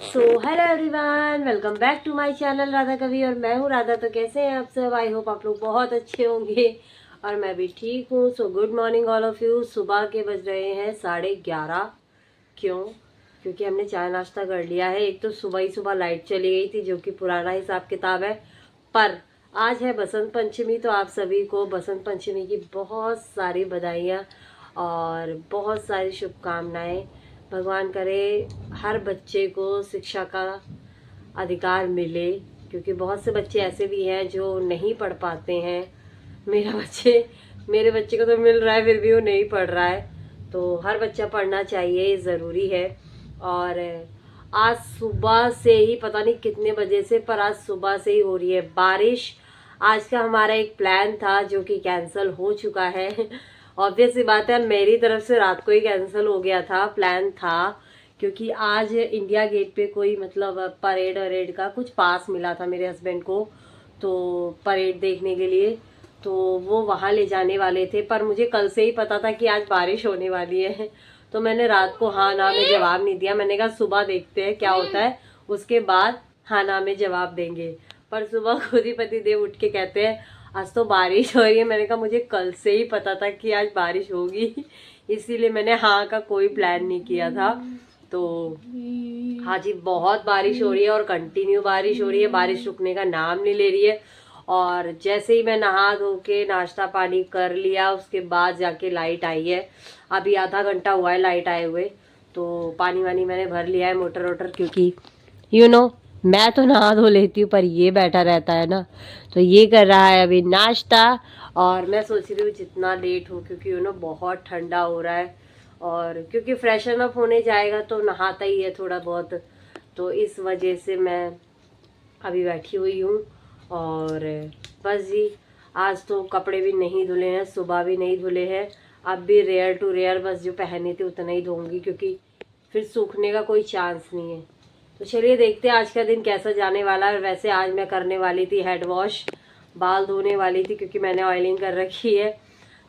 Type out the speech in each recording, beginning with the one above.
So hello everyone, welcome back to my channel Radha Kavi. और मैं हूँ राधा। तो कैसे हैं आप सब? आई होप आप लोग बहुत अच्छे होंगे और मैं भी ठीक हूँ। So good morning all of you. सुबह के बज रहे हैं 11:30। क्यों? क्योंकि हमने चाय नाश्ता कर लिया है। एक तो सुबह ही सुबह लाइट चली गई थी, जो कि पुराना हिसाब किताब है। पर आज है बसंत पंचमी, तो आप सभी को बसंत पंचमी की बहुत सारी बधाइयाँ और बहुत सारी शुभकामनाएं। भगवान करे हर बच्चे को शिक्षा का अधिकार मिले, क्योंकि बहुत से बच्चे ऐसे भी हैं जो नहीं पढ़ पाते हैं। मेरे बच्चे को तो मिल रहा है, फिर भी वो नहीं पढ़ रहा है। तो हर बच्चा पढ़ना चाहिए, ये ज़रूरी है। और आज सुबह से ही पता नहीं कितने बजे से, पर आज सुबह से ही हो रही है बारिश। आज का हमारा एक प्लान था जो कि कैंसिल हो चुका है। ऑब्वियस सी बात है, मेरी तरफ से रात को ही कैंसिल हो गया था, प्लान था। क्योंकि आज इंडिया गेट पे कोई मतलब परेड वरेड का कुछ पास मिला था मेरे हस्बैंड को, तो परेड देखने के लिए तो वो वहाँ ले जाने वाले थे। पर मुझे कल से ही पता था कि आज बारिश होने वाली है। तो मैंने रात को हाँ ना में जवाब नहीं दिया। मैंने कहा सुबह देखते हैं क्या होता है, उसके बाद हाँ ना में जवाब देंगे। पर सुबह खुद ही पति देव उठ के कहते हैं आज तो बारिश हो रही है। मैंने कहा मुझे कल से ही पता था कि आज बारिश होगी, इसीलिए मैंने हाँ का कोई प्लान नहीं किया था। तो हाँ जी, बहुत बारिश हो रही है और कंटिन्यू बारिश हो रही है। बारिश रुकने का नाम नहीं ले रही है। और जैसे ही मैं नहा धो के नाश्ता पानी कर लिया, उसके बाद जाके लाइट आई है। अभी आधा घंटा हुआ है लाइट आए हुए। तो पानी वानी मैंने भर लिया है, मोटर वोटर, क्योंकि मैं तो नहा धो लेती हूँ, पर ये बैठा रहता है ना, तो ये कर रहा है अभी नाश्ता। और मैं सोच रही हूँ जितना लेट हो, क्योंकि बहुत ठंडा हो रहा है। और क्योंकि फ्रेशन अप होने जाएगा तो नहाता ही है थोड़ा बहुत, तो इस वजह से मैं अभी बैठी हुई हूँ। और बस जी, आज तो कपड़े भी नहीं धुले हैं, सुबह भी नहीं धुले हैं। अब भी रेयर टू रेयर बस जो पहने थे उतना ही धोऊंगी, क्योंकि फिर सूखने का कोई चांस नहीं है। तो चलिए देखते हैं आज का दिन कैसा जाने वाला है। वैसे आज मैं करने वाली थी हेड वॉश, बाल धोने वाली थी, क्योंकि मैंने ऑयलिंग कर रखी है।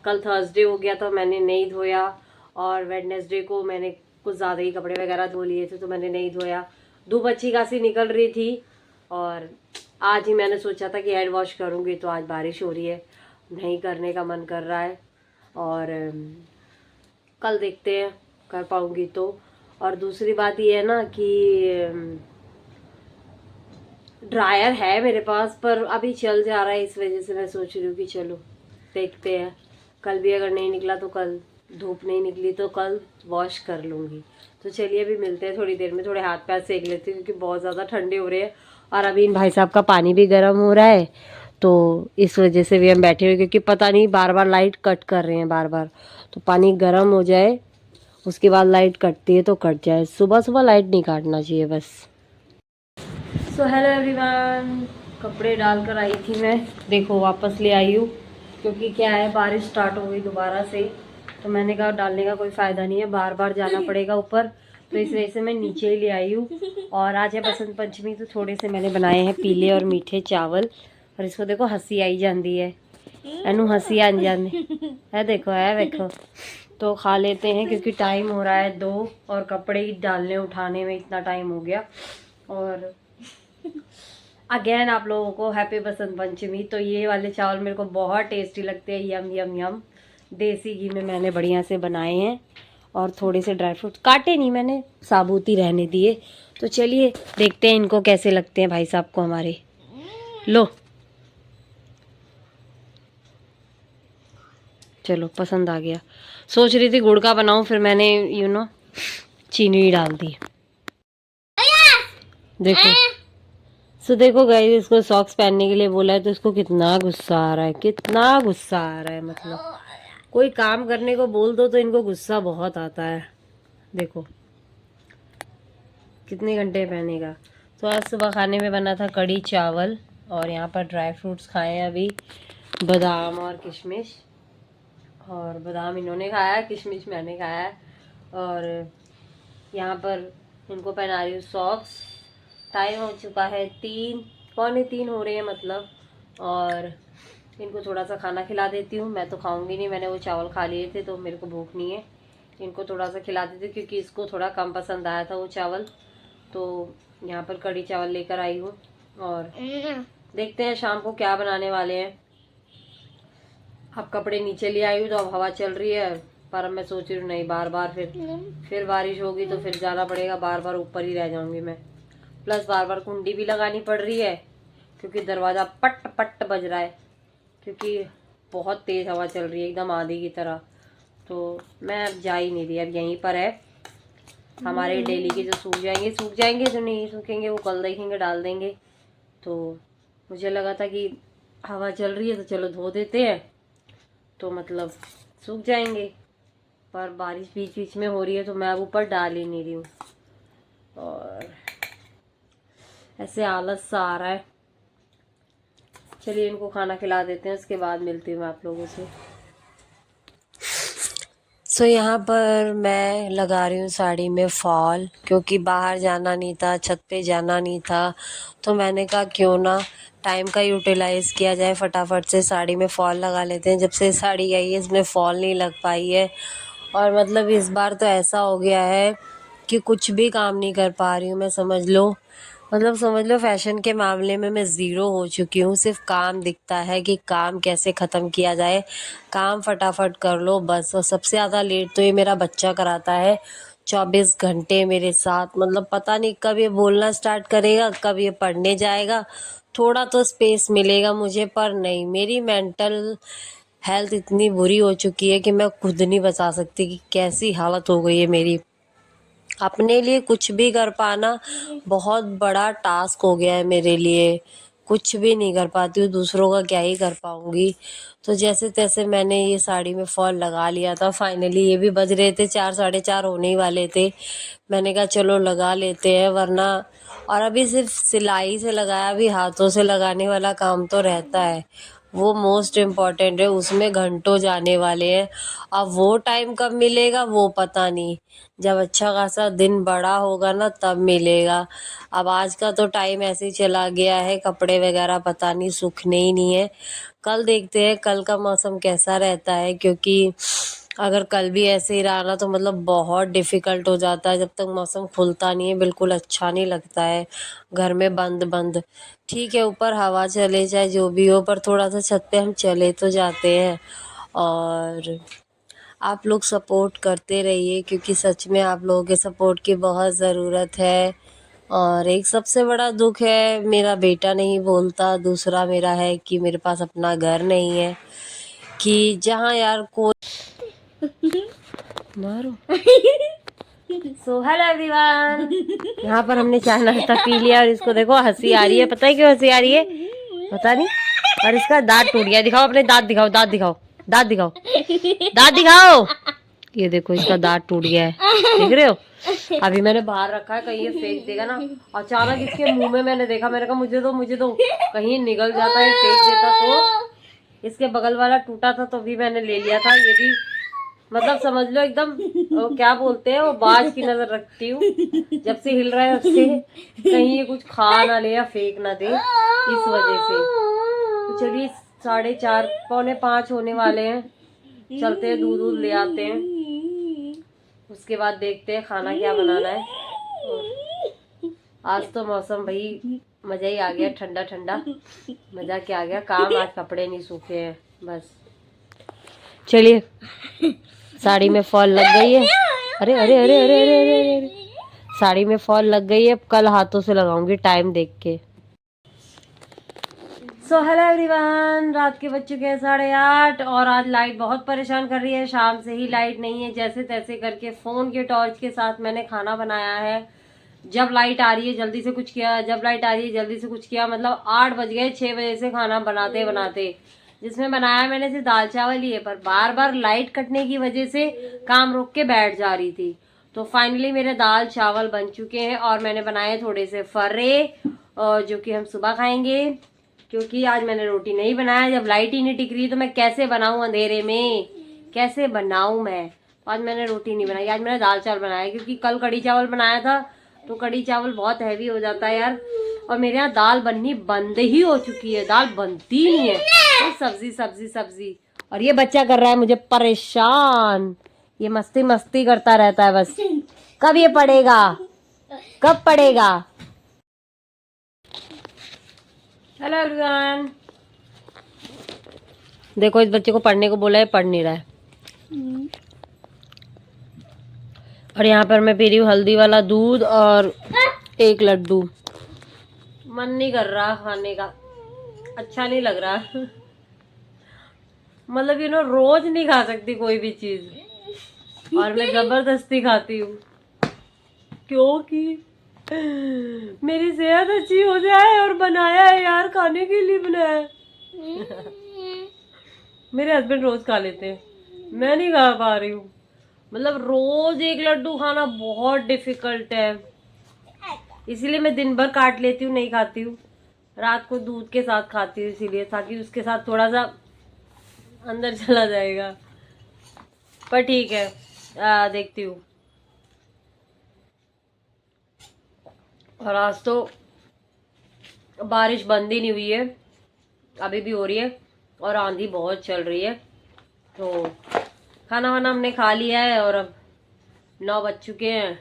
कल थर्सडे हो गया तो मैंने नहीं धोया, और वेडनेसडे को मैंने कुछ ज़्यादा ही कपड़े वगैरह धो लिए थे तो मैंने नहीं धोया। धूप अच्छी खासी निकल रही थी, और आज ही मैंने सोचा था कि हेड वॉश करूँगी, तो आज बारिश हो रही है, नहीं करने का मन कर रहा है। और कल देखते हैं कर पाऊँगी तो। और दूसरी बात ये है ना कि ड्रायर है मेरे पास, पर अभी चल जा रहा है, इस वजह से मैं सोच रही हूँ कि चलो देखते हैं। कल भी अगर नहीं निकला तो कल, धूप नहीं निकली तो कल वॉश कर लूँगी। तो चलिए अभी मिलते हैं थोड़ी देर में, थोड़े हाथ पैर सेक लेते हैं, क्योंकि बहुत ज़्यादा ठंडे हो रहे हैं। और अभी इन भाई साहब का पानी भी गर्म हो रहा है, तो इस वजह से भी हम बैठे हुए, क्योंकि पता नहीं बार बार लाइट कट कर रहे हैं बार बार। तो पानी गर्म हो जाए, उसके बाद लाइट कटती है तो कट जाए, सुबह सुबह लाइट नहीं काटना चाहिए बस। सो हेलो एवरीवन, कपड़े डाल कर आई थी मैं, देखो वापस ले आई हूँ। क्योंकि क्या है, बारिश स्टार्ट हो गई दोबारा से, तो मैंने कहा डालने का कोई फ़ायदा नहीं है, बार बार जाना पड़ेगा ऊपर, तो इस वजह से मैं नीचे ही ले आई हूँ। और आज है बसंत पंचमी, तो थोड़े से मैंने बनाए हैं पीले और मीठे चावल। और इसको देखो हंसी आई जाती है, एनू हंसी आ जाती है, देखो। तो खा लेते हैं, क्योंकि टाइम हो रहा है 2 और कपड़े ही डालने उठाने में इतना टाइम हो गया। और अगेन आप लोगों को हैप्पी बसंत पंचमी। तो ये वाले चावल मेरे को बहुत टेस्टी लगते हैं, यम यम यम। देसी घी में मैंने बढ़िया से बनाए हैं, और थोड़े से ड्राई फ्रूट काटे नहीं मैंने, साबुत ही रहने दिए। तो चलिए देखते हैं इनको कैसे लगते हैं भाई साहब को हमारे। लो, चलो पसंद आ गया। सोच रही थी गुड़ का बनाऊं, फिर मैंने चीनी डाल दी। देखो, सो देखो गाइस, इसको सॉक्स पहनने के लिए बोला है, तो इसको कितना गुस्सा आ रहा है, कितना गुस्सा आ रहा है। मतलब कोई काम करने को बोल दो तो इनको गुस्सा बहुत आता है। देखो कितने घंटे पहनेगा। तो आज सुबह खाने में बना था कड़ी चावल, और यहाँ पर ड्राई फ्रूट्स खाए हैं अभी, बादाम और किशमिश। और बादाम इन्होंने खाया है, किशमिश मैंने खाया है। और यहाँ पर इनको पहना रही हूँ सॉक्स। टाइम हो चुका है 3, पौने 3 हो रहे हैं मतलब। और इनको थोड़ा सा खाना खिला देती हूँ। मैं तो खाऊंगी नहीं, मैंने वो चावल खा लिए थे तो मेरे को भूख नहीं है। इनको थोड़ा सा खिला देती हूँ, क्योंकि इसको थोड़ा कम पसंद आया था वो चावल। तो यहाँ पर कढ़ी चावल लेकर आई हूँ और देखते हैं शाम को क्या बनाने वाले हैं। अब कपड़े नीचे ले आई हूँ तो अब हवा चल रही है, पर अब मैं सोच रही हूँ नहीं, बार बार फिर बारिश होगी तो फिर जाना पड़ेगा, बार बार ऊपर ही रह जाऊंगी मैं। प्लस बार बार कुंडी भी लगानी पड़ रही है क्योंकि दरवाज़ा पट पट बज रहा है, क्योंकि बहुत तेज़ हवा चल रही है एकदम आंधी की तरह। तो मैं अब जा ही नहीं रही, अब यहीं पर है। हमारे डेली के जो सूख जाएंगे, जो नहीं सूखेंगे वो कल देखेंगे, डाल देंगे। तो मुझे लगा था कि हवा चल रही है तो चलो धो देते हैं, तो मतलब सूख जाएंगे, पर बारिश बीच बीच में हो रही है तो मैं अब ऊपर डाल ही नहीं रही हूँ। और ऐसे आलस सा आ रहा है। चलिए इनको खाना खिला देते हैं, उसके बाद मिलती हूँ मैं आप लोगों से। सो यहाँ पर मैं लगा रही हूँ साड़ी में फॉल, क्योंकि बाहर जाना नहीं था, छत पे जाना नहीं था, तो मैंने कहा क्यों ना टाइम का यूटिलाइज़ किया जाए, फटाफट से साड़ी में फॉल लगा लेते हैं। जब से साड़ी आई है इसमें फॉल नहीं लग पाई है, और मतलब इस बार तो ऐसा हो गया है कि कुछ भी काम नहीं कर पा रही हूँ मैं, समझ लो फैशन के मामले में मैं ज़ीरो हो चुकी हूँ। सिर्फ काम दिखता है कि काम कैसे ख़त्म किया जाए, काम फटाफट कर लो बस। और सबसे ज़्यादा लेट तो ये मेरा बच्चा कराता है, 24 घंटे मेरे साथ। मतलब पता नहीं कब ये बोलना स्टार्ट करेगा, कब ये पढ़ने जाएगा, थोड़ा तो स्पेस मिलेगा मुझे, पर नहीं। मेरी मेंटल हेल्थ इतनी बुरी हो चुकी है कि मैं खुद नहीं बता सकती कि कैसी हालत हो गई है मेरी। अपने लिए कुछ भी कर पाना बहुत बड़ा टास्क हो गया है मेरे लिए। कुछ भी नहीं कर पाती हूँ, दूसरों का क्या ही कर पाऊँगी। तो जैसे तैसे मैंने ये साड़ी में फॉल लगा लिया था फाइनली। ये भी बज रहे थे 4, साढ़े 4 होने ही वाले थे। मैंने कहा चलो लगा लेते हैं, वरना और अभी सिर्फ सिलाई से लगाया, अभी हाथों से लगाने वाला काम तो रहता है, वो मोस्ट इम्पॉर्टेंट है, उसमें घंटों जाने वाले हैं। अब वो टाइम कब मिलेगा वो पता नहीं, जब अच्छा खासा दिन बड़ा होगा ना तब मिलेगा। अब आज का तो टाइम ऐसे ही चला गया है, कपड़े वगैरह पता नहीं सूखने ही नहीं है। कल देखते हैं कल का मौसम कैसा रहता है, क्योंकि अगर कल भी ऐसे ही रहा ना तो मतलब बहुत डिफ़िकल्ट हो जाता है। जब तक मौसम खुलता नहीं है बिल्कुल अच्छा नहीं लगता है, घर में बंद बंद। ठीक है ऊपर हवा चले चाहे जो भी हो, पर थोड़ा सा छत पे हम चले तो जाते हैं। और आप लोग सपोर्ट करते रहिए, क्योंकि सच में आप लोगों के सपोर्ट की बहुत ज़रूरत है। और एक सबसे बड़ा दुख है, मेरा बेटा नहीं बोलता। दूसरा मेरा है कि मेरे पास अपना घर नहीं है, कि जहाँ यार कोई मारो। सो हेलो एवरीवन, यहाँ पर हमने चाय नाश्ता पी लिया और इसको देखो हंसी आ रही है। पता है क्यों हंसी आ रही है? पता नहीं। और इसका दांत टूट गया। दिखाओ अपने दांत, दिखाओ दांत, दिखाओ दांत, दिखाओ दांत, दिखाओ। ये देखो इसका दांत टूट गया है, देख रहे हो? अभी मैंने बाहर रखा है, कहीं ये फेंक देगा ना। अचानक इसके मुंह में मैंने देखा, मैंने कहा मुझे दो, कहीं निकल जाता है फेंक देता तो। इसके बगल वाला टूटा था तो भी मैंने ले लिया था। ये भी मतलब समझ लो एकदम वो क्या बोलते हैं, वो बाज की नजर रखती हूँ। जब से हिल रहा है तब से कहीं ये कुछ खा ना ले या फेंक ना दे, इस वजह से। तो चलिए 4:30 पौने 5 होने वाले हैं, चलते हैं दूध ले आते हैं, उसके बाद देखते हैं खाना क्या बनाना है। आज तो मौसम भाई मजा ही आ गया, ठंडा ठंडा मजा क्या आ गया। काम आज कपड़े नहीं सूखे हैं बस। चलिए साड़ी में फॉल लग गई है। अरे अरे अरे अरे अरे अरे अरे, अरे। साड़ी में फॉल लग गई है, कल हाथों से लगाऊंगी टाइम देख के। सो हेलो एवरीवन, रात के बज चुके हैं 8:30 और आज लाइट बहुत परेशान कर रही है। शाम से ही लाइट नहीं है, जैसे तैसे करके फ़ोन के टॉर्च के साथ मैंने खाना बनाया है। जब लाइट आ रही है जल्दी से कुछ किया, जब लाइट आ रही है जल्दी से कुछ किया। मतलब 8 बज गए, 6 बजे से खाना बनाते बनाते। जिसमें बनाया मैंने सिर्फ दाल चावल ही है, पर बार बार लाइट कटने की वजह से काम रोक के बैठ जा रही थी। तो फाइनली मेरे दाल चावल बन चुके हैं और मैंने बनाए थोड़े से फर्रे, जो कि हम सुबह खाएंगे। क्योंकि आज मैंने रोटी नहीं बनाया, जब लाइट ही नहीं टिक रही तो मैं कैसे बनाऊं अंधेरे में, कैसे बनाऊं मैं। आज मैंने रोटी नहीं बनाई, आज मैंने दाल चावल बनाया, क्योंकि कल कढ़ी चावल बनाया था तो कढ़ी चावल बहुत हैवी हो जाता है यार। और मेरे यहाँ दाल बननी बंद ही हो चुकी है, दाल बनती नहीं है, तो सब्जी सब्जी सब्जी। और ये बच्चा कर रहा है मुझे परेशान, ये मस्ती मस्ती करता रहता है बस। कब ये पढ़ेगा? कब पढ़ेगा? हेलो एवरीवन, देखो इस बच्चे को पढ़ने को बोला है, पढ़ नहीं रहा है। और यहाँ पर मैं पी रही हूँ हल्दी वाला दूध और एक लड्डू। मन नहीं कर रहा खाने का, अच्छा नहीं लग रहा। मतलब रोज नहीं खा सकती कोई भी चीज, और मैं जबरदस्ती खाती हूँ क्योंकि मेरी सेहत अच्छी हो जाए, और बनाया है यार, खाने के लिए बनाया है। मेरे हस्बैंड रोज खा लेते हैं, मैं नहीं खा पा रही हूँ। मतलब रोज एक लड्डू खाना बहुत डिफिकल्ट है, इसीलिए मैं दिन भर काट लेती हूँ, नहीं खाती हूँ। रात को दूध के साथ खाती हूँ, इसीलिए ताकि उसके साथ थोड़ा सा अंदर चला जाएगा। पर ठीक है, देखती हूँ। और आज तो बारिश बंद ही नहीं हुई है, अभी भी हो रही है, और आंधी बहुत चल रही है। तो खाना वाना हमने खा लिया है, और अब 9 बज चुके हैं।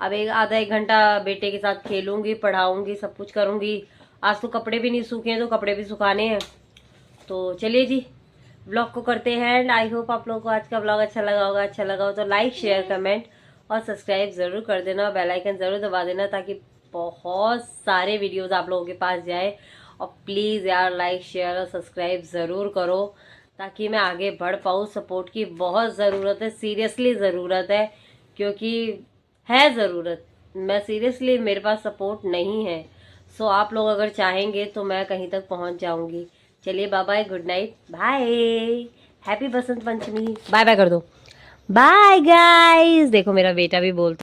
अब आधा एक घंटा बेटे के साथ खेलूंगी, पढ़ाऊंगी, सब कुछ करूंगी। आज तो कपड़े भी नहीं सूखे हैं, तो कपड़े भी सुखाने हैं। तो चलिए जी, व्लॉग को करते हैं एंड आई होप आप लोगों को आज का व्लॉग अच्छा लगा होगा। अच्छा लगा हो तो लाइक, शेयर, कमेंट और सब्सक्राइब ज़रूर कर देना, बेल आइकन ज़रूर दबा देना, ताकि बहुत सारे वीडियोस आप लोगों के पास जाए। और प्लीज़ यार लाइक, शेयर और सब्सक्राइब ज़रूर करो, ताकि मैं आगे बढ़ पाऊँ। सपोर्ट की बहुत ज़रूरत है, सीरियसली ज़रूरत है, क्योंकि है ज़रूरत। मैं सीरियसली, मेरे पास सपोर्ट नहीं है। सो आप लोग अगर चाहेंगे तो मैं कहीं तक पहुंच जाऊंगी। चलिए bye bye, good night, bye, happy Basant Panchami, bye bye कर दो। बाय गाइस, देखो मेरा बेटा भी बोलता